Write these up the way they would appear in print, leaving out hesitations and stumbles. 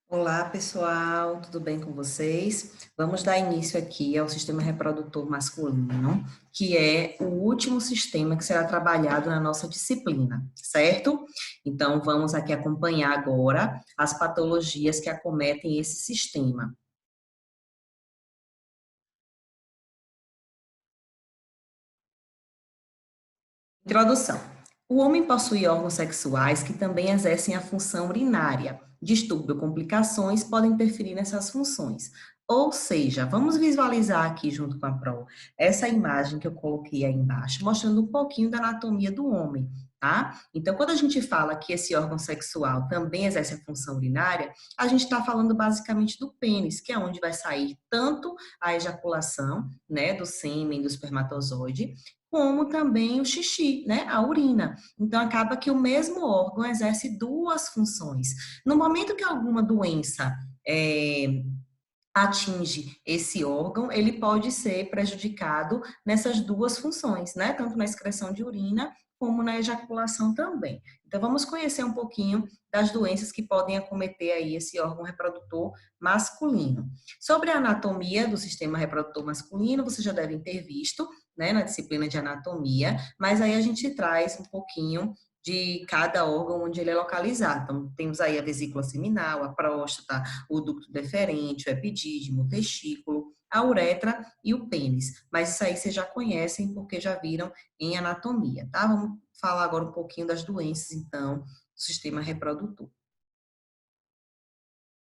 Olá, pessoal, tudo bem com vocês? Vamos dar início aqui ao sistema reprodutor masculino, que é o último sistema que será trabalhado na nossa disciplina, certo? Então, vamos aqui acompanhar agora as patologias que acometem esse sistema. Introdução. O homem possui órgãos sexuais que também exercem a função urinária. Distúrbio ou complicações podem interferir nessas funções. Ou seja, vamos visualizar aqui junto com a Pro essa imagem que eu coloquei aí embaixo, mostrando um pouquinho da anatomia do homem, tá? Então, quando a gente fala que esse órgão sexual também exerce a função urinária, a gente está falando basicamente do pênis, que é onde vai sair tanto a ejaculação, né, do sêmen, do espermatozoide, como também o xixi, né, a urina. Então, acaba que o mesmo órgão exerce duas funções. No momento que alguma doença atinge esse órgão, ele pode ser prejudicado nessas duas funções, né, tanto na excreção de urina como na ejaculação também. Então, vamos conhecer um pouquinho das doenças que podem acometer aí esse órgão reprodutor masculino. Sobre a anatomia do sistema reprodutor masculino, vocês já devem ter visto, né, na disciplina de anatomia, mas aí a gente traz um pouquinho de cada órgão onde ele é localizado. Então, temos aí a vesícula seminal, a próstata, o ducto deferente, o epidídimo, o testículo, a uretra e o pênis. Mas isso aí vocês já conhecem porque já viram em anatomia, tá? Vamos falar agora um pouquinho das doenças, então, do sistema reprodutor.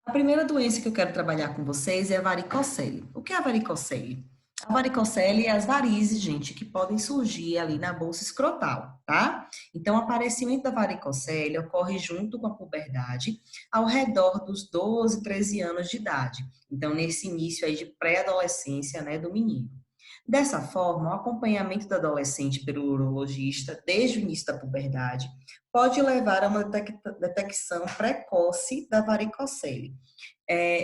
A primeira doença que eu quero trabalhar com vocês é a varicocele. O que é a varicocele? A varicocele é as varizes, gente, que podem surgir ali na bolsa escrotal, tá? Então, o aparecimento da varicocele ocorre junto com a puberdade, ao redor dos 12, 13 anos de idade. Então, nesse início aí de pré-adolescência, né, do menino. Dessa forma, o acompanhamento do adolescente pelo urologista desde o início da puberdade pode levar a uma detecção precoce da varicocele.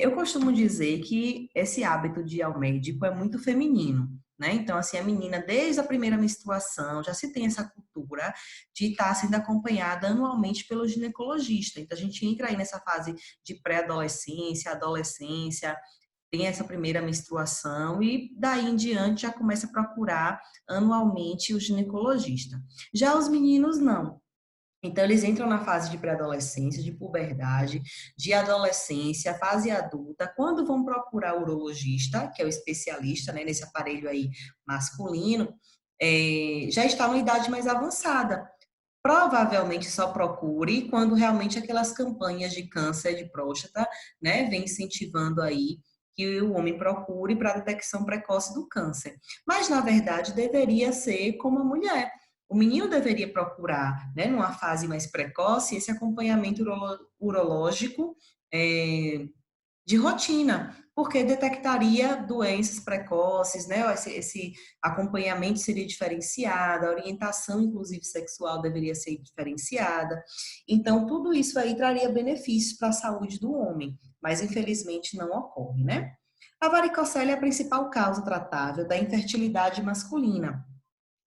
Eu costumo dizer que esse hábito de ir ao médico é muito feminino, né? Então, assim, a menina, desde a primeira menstruação, já se tem essa cultura de estar sendo acompanhada anualmente pelo ginecologista. Então, a gente entra aí nessa fase de pré-adolescência, adolescência, tem essa primeira menstruação e daí em diante já começa a procurar anualmente o ginecologista. Já os meninos não. Então, eles entram na fase de pré-adolescência, de puberdade, de adolescência, fase adulta. Quando vão procurar o urologista, que é o especialista, né, nesse aparelho aí masculino, já está numa idade mais avançada. Provavelmente só procure quando realmente aquelas campanhas de câncer de próstata, né, vem incentivando aí que o homem procure para a detecção precoce do câncer. Mas, na verdade, deveria ser como a mulher. O menino deveria procurar, né, numa fase mais precoce, esse acompanhamento urológico é, de rotina, porque detectaria doenças precoces, né? Esse acompanhamento seria diferenciado, a orientação, inclusive sexual, deveria ser diferenciada. Então, tudo isso aí traria benefícios para a saúde do homem, mas infelizmente não ocorre, né? A varicocele é a principal causa tratável da infertilidade masculina,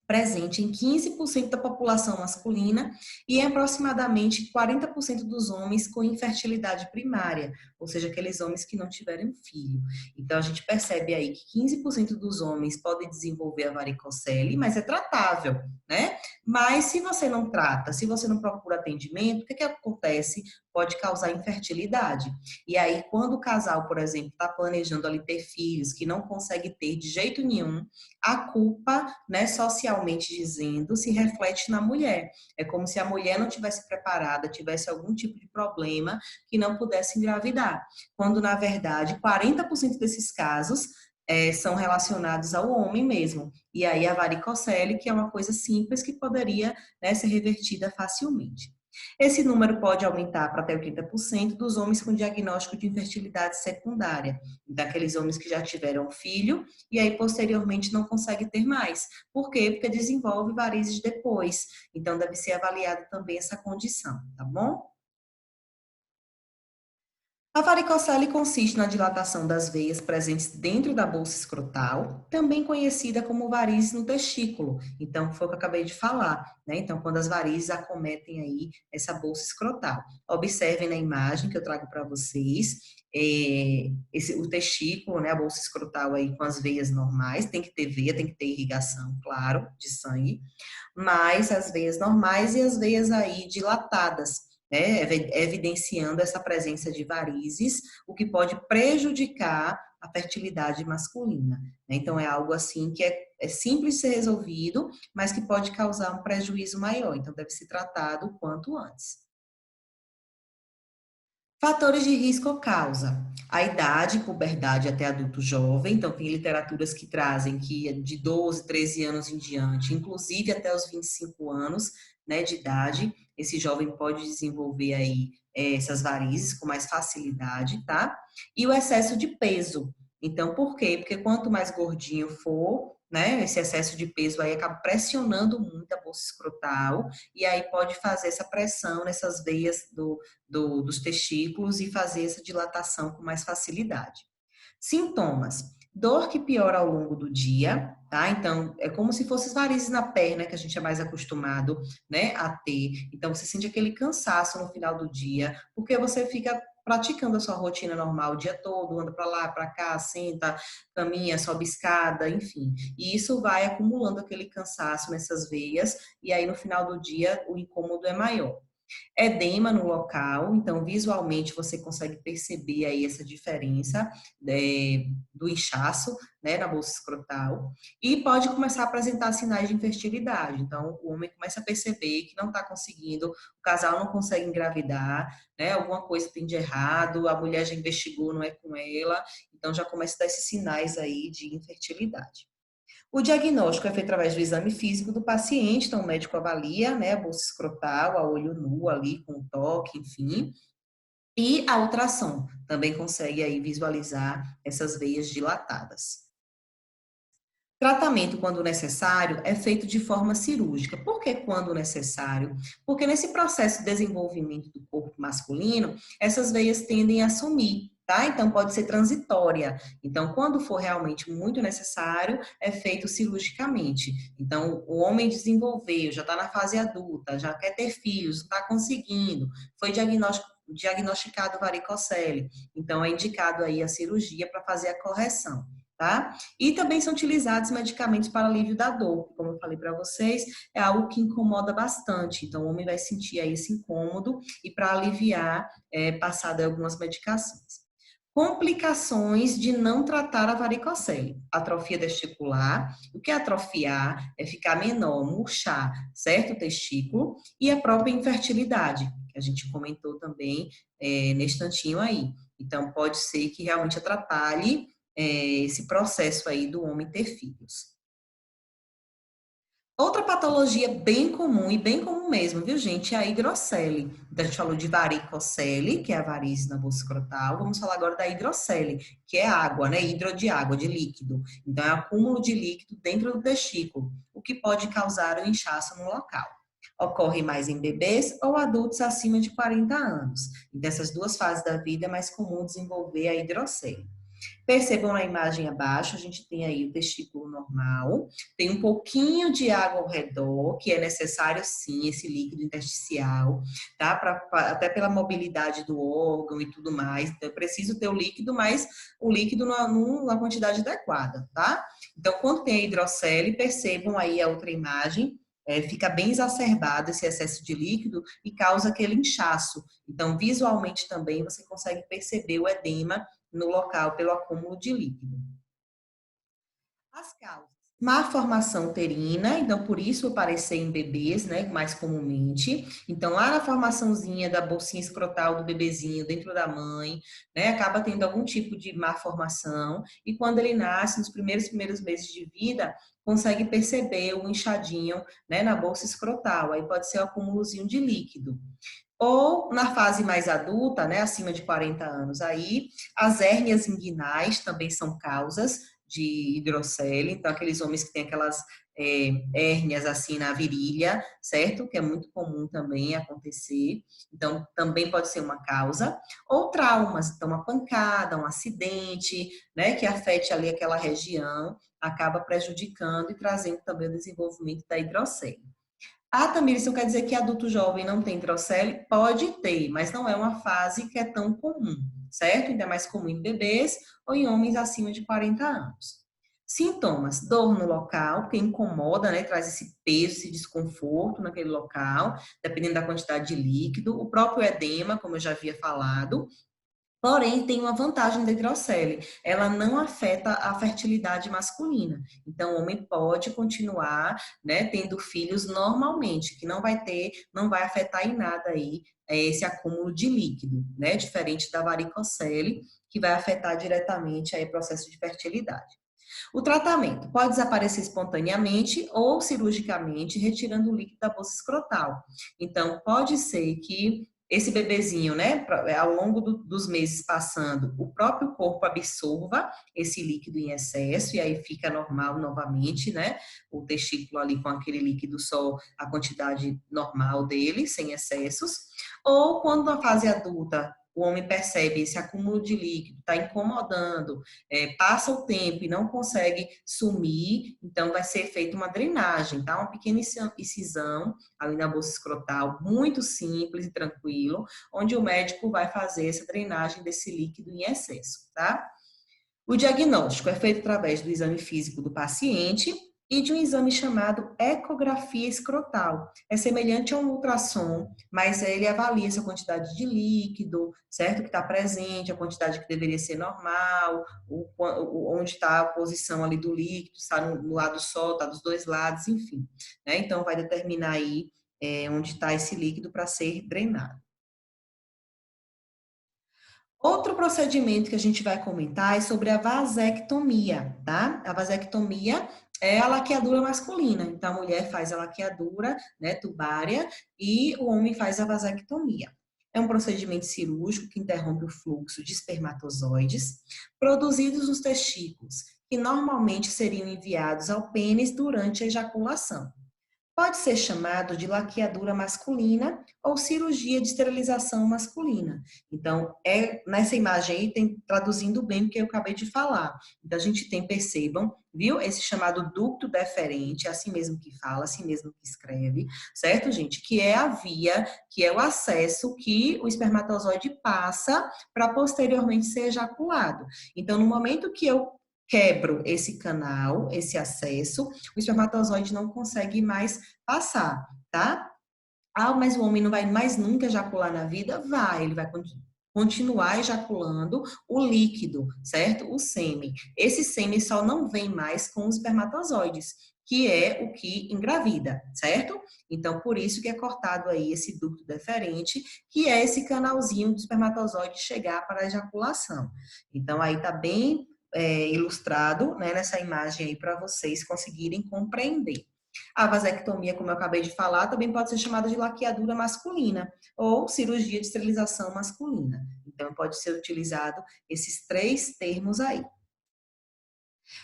presente em 15% da população masculina e em aproximadamente 40% dos homens com infertilidade primária, ou seja, aqueles homens que não tiveram filho. Então, a gente percebe aí que 15% dos homens podem desenvolver a varicocele, mas é tratável, né? Mas se você não trata, se você não procura atendimento, o que que acontece? Pode causar infertilidade. E aí, quando o casal, por exemplo, está planejando ali ter filhos, que não consegue ter de jeito nenhum, a culpa, né, socialmente dizendo, se reflete na mulher. É como se a mulher não tivesse preparada, tivesse algum tipo de problema que não pudesse engravidar. Quando, na verdade, 40% desses casos são relacionados ao homem mesmo. E aí a varicocele, que é uma coisa simples que poderia, né, ser revertida facilmente. Esse número pode aumentar para até 80% dos homens com diagnóstico de infertilidade secundária, daqueles homens que já tiveram filho e aí posteriormente não consegue ter mais. Por quê? Porque desenvolve varizes depois. Então deve ser avaliada também essa condição, tá bom? A varicocele consiste na dilatação das veias presentes dentro da bolsa escrotal, também conhecida como varizes no testículo. Então, foi o que eu acabei de falar, né? Então, quando as varizes acometem aí essa bolsa escrotal. Observem na imagem que eu trago para vocês, o testículo, né? A bolsa escrotal aí com as veias normais, tem que ter veia, tem que ter irrigação, claro, de sangue, mas as veias normais e as veias aí dilatadas, né, evidenciando essa presença de varizes, o que pode prejudicar a fertilidade masculina. Né? Então, é algo assim que é simples de ser resolvido, mas que pode causar um prejuízo maior. Então, deve ser tratado o quanto antes. Fatores de risco ou causa. A idade, puberdade até adulto jovem, então tem literaturas que trazem que é de 12, 13 anos em diante, inclusive até os 25 anos, né, de idade, esse jovem pode desenvolver aí essas varizes com mais facilidade, tá? E o excesso de peso. Então, por quê? Porque quanto mais gordinho for, né, esse excesso de peso aí acaba pressionando muito a bolsa escrotal e aí pode fazer essa pressão nessas veias dos testículos e fazer essa dilatação com mais facilidade. Sintomas: dor que piora ao longo do dia, tá? Então, é como se fossem varizes na perna, que a gente é mais acostumado, né, a ter. Então, você sente aquele cansaço no final do dia, porque você fica praticando a sua rotina normal o dia todo, anda para lá, para cá, senta, caminha, sobe escada, enfim. E isso vai acumulando aquele cansaço nessas veias, e aí no final do dia o incômodo é maior. Edema no local, então visualmente você consegue perceber aí essa diferença do inchaço, né, na bolsa escrotal, e pode começar a apresentar sinais de infertilidade. Então, o homem começa a perceber que não está conseguindo, o casal não consegue engravidar, né, alguma coisa tem de errado, a mulher já investigou, não é com ela, então já começa a dar esses sinais aí de infertilidade. O diagnóstico é feito através do exame físico do paciente, então o médico avalia, né, a bolsa escrotal, a olho nu ali, com toque, enfim, e a ultrassom também consegue aí visualizar essas veias dilatadas. Tratamento, quando necessário, é feito de forma cirúrgica. Por que quando necessário? Porque nesse processo de desenvolvimento do corpo masculino, essas veias tendem a sumir, tá? Então, pode ser transitória. Então, quando for realmente muito necessário, é feito cirurgicamente. Então, o homem desenvolveu, já está na fase adulta, já quer ter filhos, não está conseguindo, foi diagnosticado varicocele. Então, é indicado aí a cirurgia para fazer a correção, tá? E também são utilizados medicamentos para alívio da dor, que, como eu falei para vocês, é algo que incomoda bastante. Então, o homem vai sentir aí esse incômodo e para aliviar, passado algumas medicações. Complicações de não tratar a varicocele. Atrofia testicular. O que é atrofiar? É ficar menor, murchar, certo? O testículo. E a própria infertilidade, que a gente comentou também neste tantinho aí. Então, pode ser que realmente atrapalhe esse processo aí do homem ter filhos. Outra patologia bem comum, e bem comum mesmo, viu, gente, é a hidrocele. Então, a gente falou de varicocele, que é a varize na bolsa escrotal. Vamos falar agora da hidrocele, que é água, né? Hidro de água, de líquido. Então, é acúmulo de líquido dentro do testículo, o que pode causar o inchaço no local. Ocorre mais em bebês ou adultos acima de 40 anos. E dessas duas fases da vida é mais comum desenvolver a hidrocele. Percebam na imagem abaixo, a gente tem aí o testículo normal, tem um pouquinho de água ao redor, que é necessário sim, esse líquido intersticial, tá? Até pela mobilidade do órgão e tudo mais. Então, eu preciso ter o líquido, mas o líquido numa quantidade adequada, tá? Então, quando tem a hidrocele, percebam aí a outra imagem, fica bem exacerbado esse excesso de líquido e causa aquele inchaço. Então, visualmente também você consegue perceber o edema no local pelo acúmulo de líquido. As causas. Má formação uterina, então por isso aparecer em bebês, né, mais comumente. Então lá na formaçãozinha da bolsinha escrotal do bebezinho dentro da mãe, né, acaba tendo algum tipo de má formação e quando ele nasce, nos primeiros meses de vida, consegue perceber o inchadinho, né, na bolsa escrotal. Aí pode ser o acúmulozinho de líquido. Ou na fase mais adulta, né, acima de 40 anos, aí as hérnias inguinais também são causas de hidrocele, então aqueles homens que têm aquelas hérnias assim na virilha, certo? Que é muito comum também acontecer. Então, também pode ser uma causa. Ou traumas, então uma pancada, um acidente, né, que afete ali aquela região, acaba prejudicando e trazendo também o desenvolvimento da hidrocele. Ah, Tamires, isso quer dizer que adulto jovem não tem hidrocele? Pode ter, mas não é uma fase que é tão comum, certo? Ainda é mais comum em bebês ou em homens acima de 40 anos. Sintomas: dor no local, porque incomoda, né? Traz esse peso, esse desconforto naquele local, dependendo da quantidade de líquido. O próprio edema, como eu já havia falado. Porém, tem uma vantagem da hidrocele, ela não afeta a fertilidade masculina. Então, o homem pode continuar, né, tendo filhos normalmente, que não vai afetar em nada aí esse acúmulo de líquido, né, diferente da varicocele, que vai afetar diretamente aí o processo de fertilidade. O tratamento pode desaparecer espontaneamente ou cirurgicamente, retirando o líquido da bolsa escrotal. Então, pode ser que esse bebezinho, né, ao longo dos meses passando, o próprio corpo absorva esse líquido em excesso e aí fica normal novamente, né, o testículo ali com aquele líquido só a quantidade normal dele, sem excessos. Ou quando na fase adulta o homem percebe esse acúmulo de líquido, está incomodando, passa o tempo e não consegue sumir, então vai ser feita uma drenagem, tá? Uma pequena incisão ali na bolsa escrotal, muito simples e tranquilo, onde o médico vai fazer essa drenagem desse líquido em excesso, tá? O diagnóstico é feito através do exame físico do paciente e de um exame chamado ecografia escrotal. É semelhante a um ultrassom, mas ele avalia essa quantidade de líquido, certo? Que está presente, a quantidade que deveria ser normal, onde está a posição ali do líquido, está no lado só, está dos dois lados, enfim. Né? Então, vai determinar aí onde está esse líquido para ser drenado. Outro procedimento que a gente vai comentar é sobre a vasectomia, tá? A vasectomia é a laqueadura masculina. Então, a mulher faz a laqueadura, né, tubária, e o homem faz a vasectomia. É um procedimento cirúrgico que interrompe o fluxo de espermatozoides produzidos nos testículos, que normalmente seriam enviados ao pênis durante a ejaculação. Pode ser chamado de laqueadura masculina ou cirurgia de esterilização masculina. Então, nessa imagem aí, tem traduzindo bem o que eu acabei de falar. Então, a gente tem, percebam, viu? Esse chamado ducto deferente, é assim mesmo que fala, assim mesmo que escreve, certo, gente? Que é a via, que é o acesso que o espermatozoide passa para posteriormente ser ejaculado. Então, no momento que eu quebro esse canal, esse acesso, o espermatozoide não consegue mais passar, tá? Ah, mas o homem não vai mais nunca ejacular na vida? Vai, ele vai continuar ejaculando o líquido, certo? O sêmen. Esse sêmen só não vem mais com os espermatozoides, que é o que engravida, certo? Então, por isso que é cortado aí esse ducto deferente, que é esse canalzinho do espermatozoide chegar para a ejaculação. Então, aí tá bem ilustrado, né, nessa imagem aí para vocês conseguirem compreender. A vasectomia, como eu acabei de falar, também pode ser chamada de laqueadura masculina ou cirurgia de esterilização masculina. Então, pode ser utilizado esses três termos aí.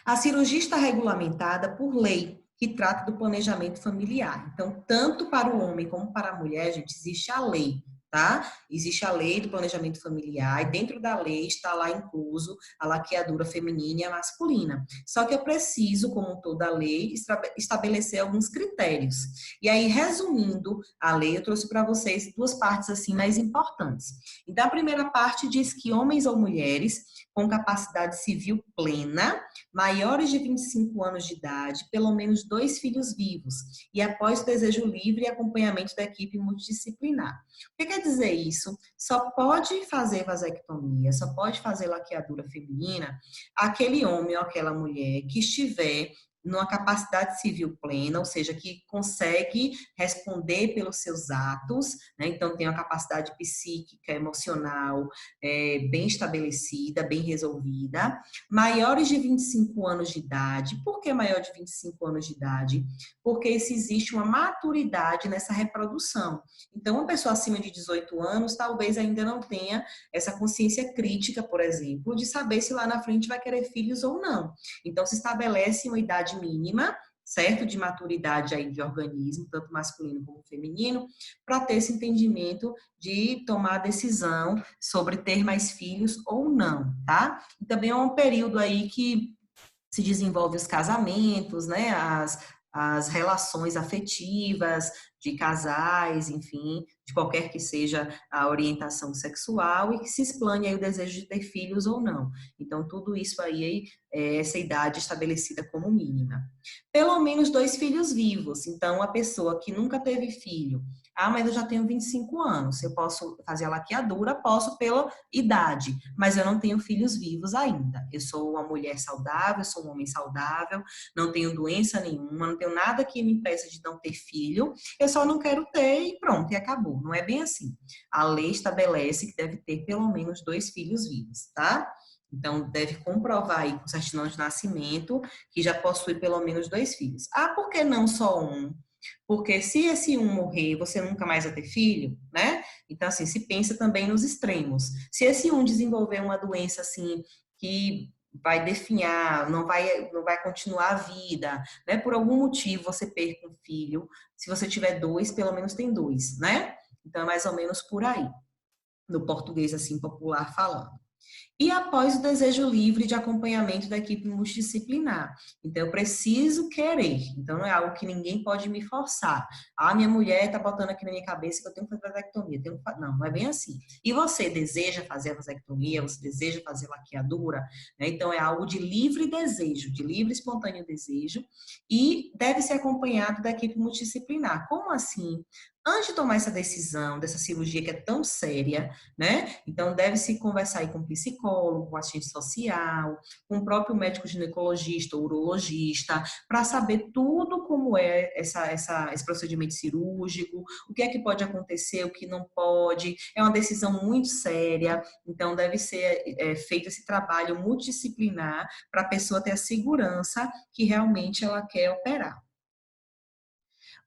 A cirurgia está regulamentada por lei, que trata do planejamento familiar. Então, tanto para o homem como para a mulher, gente, existe a lei, tá? Existe a lei do planejamento familiar e dentro da lei está lá incluso a laqueadura feminina e a masculina. Só que é preciso, como toda lei, estabelecer alguns critérios. E aí, resumindo a lei, eu trouxe para vocês duas partes assim mais importantes. Então, a primeira parte diz que homens ou mulheres com capacidade civil plena, maiores de 25 anos de idade, pelo menos 2 filhos vivos, e após o desejo livre e acompanhamento da equipe multidisciplinar. O que quer dizer isso? Só pode fazer vasectomia, só pode fazer laqueadura feminina aquele homem ou aquela mulher que estiver numa capacidade civil plena, ou seja, que consegue responder pelos seus atos, né? Então tem uma capacidade psíquica, emocional bem estabelecida, bem resolvida. Maiores de 25 anos de idade. Por que maior de 25 anos de idade? Porque se existe uma maturidade nessa reprodução. Então, uma pessoa acima de 18 anos talvez ainda não tenha essa consciência crítica, por exemplo, de saber se lá na frente vai querer filhos ou não. Então, se estabelece uma idade mínima certo? De maturidade aí de organismo, tanto masculino como feminino, para ter esse entendimento de tomar a decisão sobre ter mais filhos ou não, tá? E também é um período aí que se desenvolve os casamentos, né? As relações afetivas de casais, enfim, de qualquer que seja a orientação sexual e que se explane aí o desejo de ter filhos ou não. Então, tudo isso aí é essa idade estabelecida como mínima. Pelo menos 2 filhos vivos. Então, a pessoa que nunca teve filho, mas eu já tenho 25 anos, eu posso fazer a laqueadura? Posso pela idade, mas eu não tenho filhos vivos ainda. Eu sou uma mulher saudável, sou um homem saudável, não tenho doença nenhuma, não tenho nada que me impeça de não ter filho, eu só não quero ter e pronto, e acabou. Não é bem assim. A lei estabelece que deve ter pelo menos 2 filhos vivos, tá? Então, deve comprovar aí com certidão de nascimento que já possui pelo menos 2 filhos. Por que não só um? Porque se esse um morrer, você nunca mais vai ter filho, né? Então, assim, se pensa também nos extremos. Se esse um desenvolver uma doença, assim, que vai definhar, não vai continuar a vida, né? Por algum motivo você perca um filho. Se você tiver 2, pelo menos tem 2, né? Então, é mais ou menos por aí, no português, assim, popular falando. E após o desejo livre de acompanhamento da equipe multidisciplinar. Então, eu preciso querer. Então, não é algo que ninguém pode me forçar. Minha mulher está botando aqui na minha cabeça que eu tenho que fazer vasectomia. Não, não é bem assim. E você deseja fazer a vasectomia? Você deseja fazer laqueadura? Né? Então, é algo de livre desejo, de livre e espontâneo desejo. E deve ser acompanhado da equipe multidisciplinar. Como assim? Antes de tomar essa decisão, dessa cirurgia que é tão séria, né? Então, deve-se conversar aí com o psicólogo, com o assistente social, com o próprio médico ginecologista, urologista, para saber tudo como é esse procedimento cirúrgico, o que é que pode acontecer, o que não pode. É uma decisão muito séria, então deve ser feito esse trabalho multidisciplinar para a pessoa ter a segurança que realmente ela quer operar.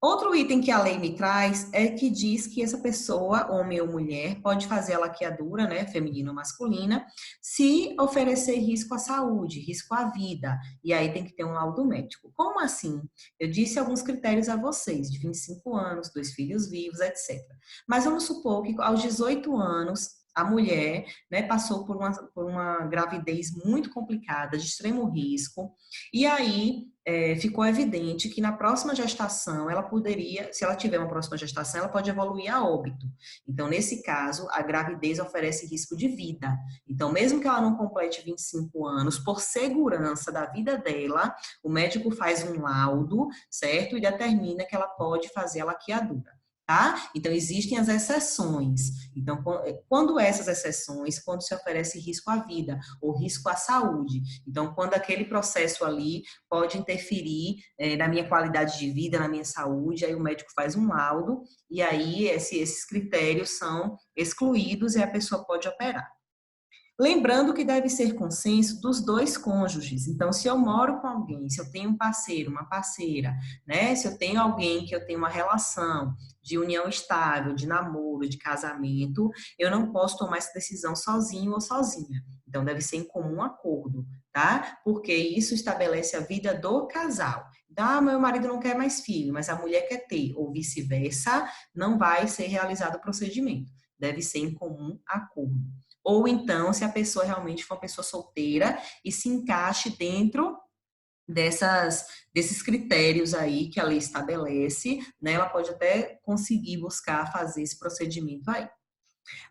Outro item que a lei me traz é que diz que essa pessoa, homem ou mulher, pode fazer a laqueadura, né, feminina ou masculina, se oferecer risco à saúde, risco à vida. E aí tem que ter um laudo médico. Como assim? Eu disse alguns critérios a vocês, de 25 anos, 2 filhos vivos, etc. Mas vamos supor que aos 18 anos, a mulher, né, passou por uma gravidez muito complicada, de extremo risco, e aí ficou evidente que na próxima gestação ela poderia, se ela tiver uma próxima gestação, ela pode evoluir a óbito. Então, nesse caso, a gravidez oferece risco de vida. Então, mesmo que ela não complete 25 anos, por segurança da vida dela, o médico faz um laudo, certo? E determina que ela pode fazer a laqueadura. Tá? Então, existem as exceções. Então, quando essas exceções, quando se oferece risco à vida ou risco à saúde. Então, quando aquele processo ali pode interferir na minha qualidade de vida, na minha saúde, aí o médico faz um laudo e aí esses critérios são excluídos e a pessoa pode operar. Lembrando que deve ser consenso dos 2 cônjuges. Então, se eu moro com alguém, se eu tenho um parceiro, uma parceira, né? Se eu tenho alguém que eu tenho uma relação de união estável, de namoro, de casamento, eu não posso tomar essa decisão sozinho ou sozinha. Então, deve ser em comum acordo, tá? Porque isso estabelece a vida do casal. Meu marido não quer mais filho, mas a mulher quer ter, ou vice-versa, não vai ser realizado o procedimento. Deve ser em comum acordo. Ou então, se a pessoa realmente for uma pessoa solteira e se encaixe dentro desses critérios aí que a lei estabelece, né? Ela pode até conseguir buscar fazer esse procedimento aí.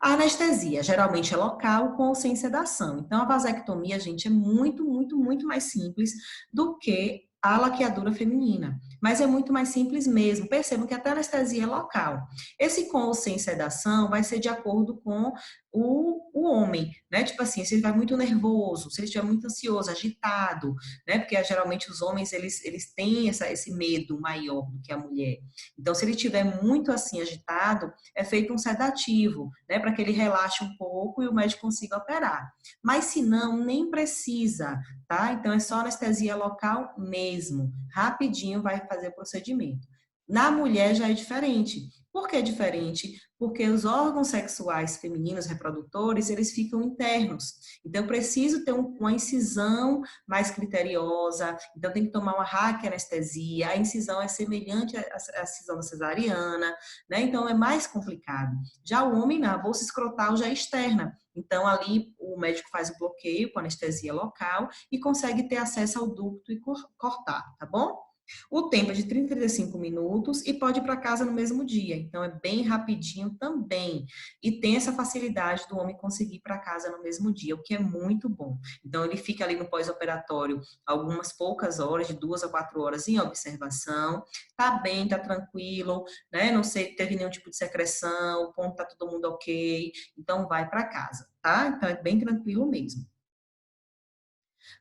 A anestesia geralmente é local com ou sem sedação. Então, a vasectomia, gente, é muito, muito, muito mais simples do que a laqueadura feminina. Mas é muito mais simples mesmo. Percebam que até a anestesia é local. Esse com ou sem sedação vai ser de acordo com o homem, né? Tipo assim, se ele vai muito nervoso, se ele estiver muito ansioso, agitado, né? Porque geralmente os homens, eles têm esse medo maior do que a mulher. Então, se ele estiver muito assim agitado, é feito um sedativo, né, para que ele relaxe um pouco e o médico consiga operar. Mas se não, nem precisa, tá? Então é só anestesia local mesmo. Rapidinho vai fazer o procedimento. Na mulher já é diferente. Por que é diferente? Porque os órgãos sexuais femininos reprodutores, eles ficam internos. Então, eu preciso ter uma incisão mais criteriosa, então tem que tomar uma raquianestesia, a incisão é semelhante à incisão da cesariana, né? Então, é mais complicado. Já o homem, na bolsa escrotal já é externa. Então, ali o médico faz o bloqueio com anestesia local e consegue ter acesso ao ducto e cortar, tá bom? O tempo é de 30 a 35 minutos e pode ir para casa no mesmo dia. Então, é bem rapidinho também. E tem essa facilidade do homem conseguir ir para casa no mesmo dia, o que é muito bom. Então, ele fica ali no pós-operatório algumas poucas horas, de 2 a 4 horas em observação. Tá bem, tá tranquilo, né? Não sei, teve nenhum tipo de secreção, o ponto tá todo mundo ok. Então, vai para casa, tá? Então, é bem tranquilo mesmo.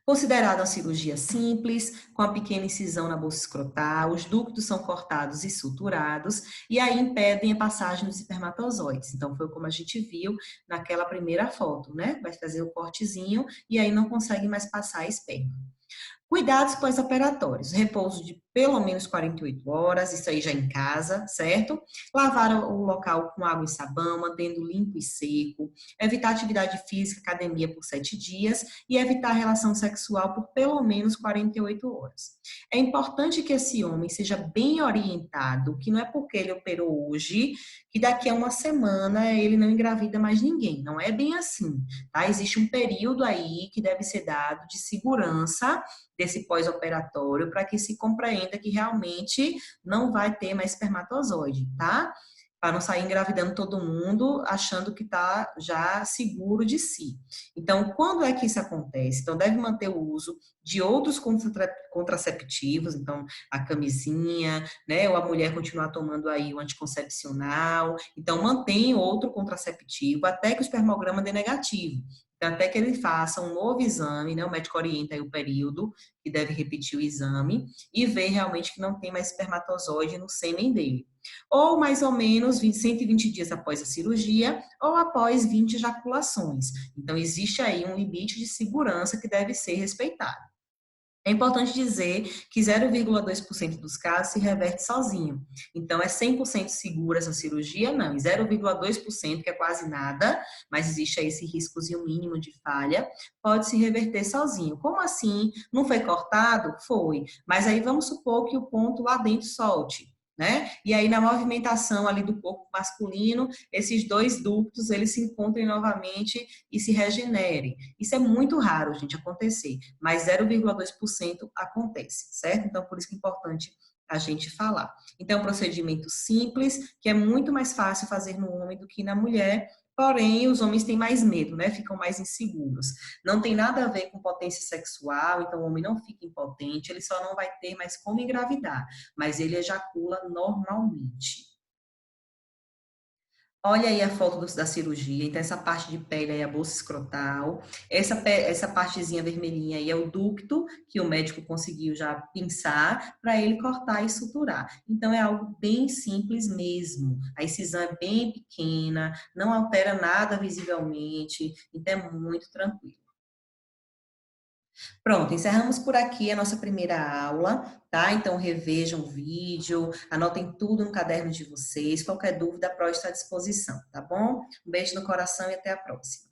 Considerada uma cirurgia simples, com a pequena incisão na bolsa escrotal, os ductos são cortados e suturados, e aí impedem a passagem dos espermatozoides. Então, foi como a gente viu naquela primeira foto, né? Vai fazer o cortezinho e aí não consegue mais passar a esperma. Cuidados pós-operatórios, repouso de pelo menos 48 horas, isso aí já em casa, certo? Lavar o local com água e sabão, mantendo limpo e seco, evitar atividade física, academia por 7 dias e evitar relação sexual por pelo menos 48 horas. É importante que esse homem seja bem orientado, que não é porque ele operou hoje, que daqui a uma semana ele não engravida mais ninguém, não é bem assim, tá? Existe um período aí que deve ser dado de segurança desse pós-operatório para que se compreenda que realmente não vai ter mais espermatozoide, tá? Para não sair engravidando todo mundo achando que está já seguro de si. Então, quando é que isso acontece? Então, deve manter o uso de outros contraceptivos, então a camisinha, né? Ou a mulher continuar tomando aí o anticoncepcional. Então, mantém outro contraceptivo até que o espermograma dê negativo. Então, até que ele faça um novo exame, né? O médico orienta aí o período que deve repetir o exame e ver realmente que não tem mais espermatozoide no sêmen dele. Ou mais ou menos 120 dias após a cirurgia ou após 20 ejaculações. Então, existe aí um limite de segurança que deve ser respeitado. É importante dizer que 0,2% dos casos se reverte sozinho. Então, é 100% segura essa cirurgia? Não. E 0,2%, que é quase nada, mas existe aí esse riscozinho mínimo de falha, pode se reverter sozinho. Como assim? Não foi cortado? Foi. Mas aí vamos supor que o ponto lá dentro solte. Né? E aí, na movimentação ali do corpo masculino, esses dois ductos, eles se encontrem novamente e se regenerem. Isso é muito raro, gente, acontecer, mas 0,2% acontece, certo? Então, por isso que é importante a gente falar. Então, é um procedimento simples, que é muito mais fácil fazer no homem do que na mulher, porém, os homens têm mais medo, né? Ficam mais inseguros. Não tem nada a ver com potência sexual, então o homem não fica impotente, ele só não vai ter mais como engravidar, mas ele ejacula normalmente. Olha aí a foto da cirurgia. Então, essa parte de pele aí é a bolsa escrotal. Essa partezinha vermelhinha aí é o ducto que o médico conseguiu já pinçar para ele cortar e suturar. Então, é algo bem simples mesmo. A incisão é bem pequena, não altera nada visivelmente, então é muito tranquilo. Pronto, encerramos por aqui a nossa primeira aula, tá? Então revejam o vídeo, anotem tudo no caderno de vocês. Qualquer dúvida, a Pro está à disposição, tá bom? Um beijo no coração e até a próxima.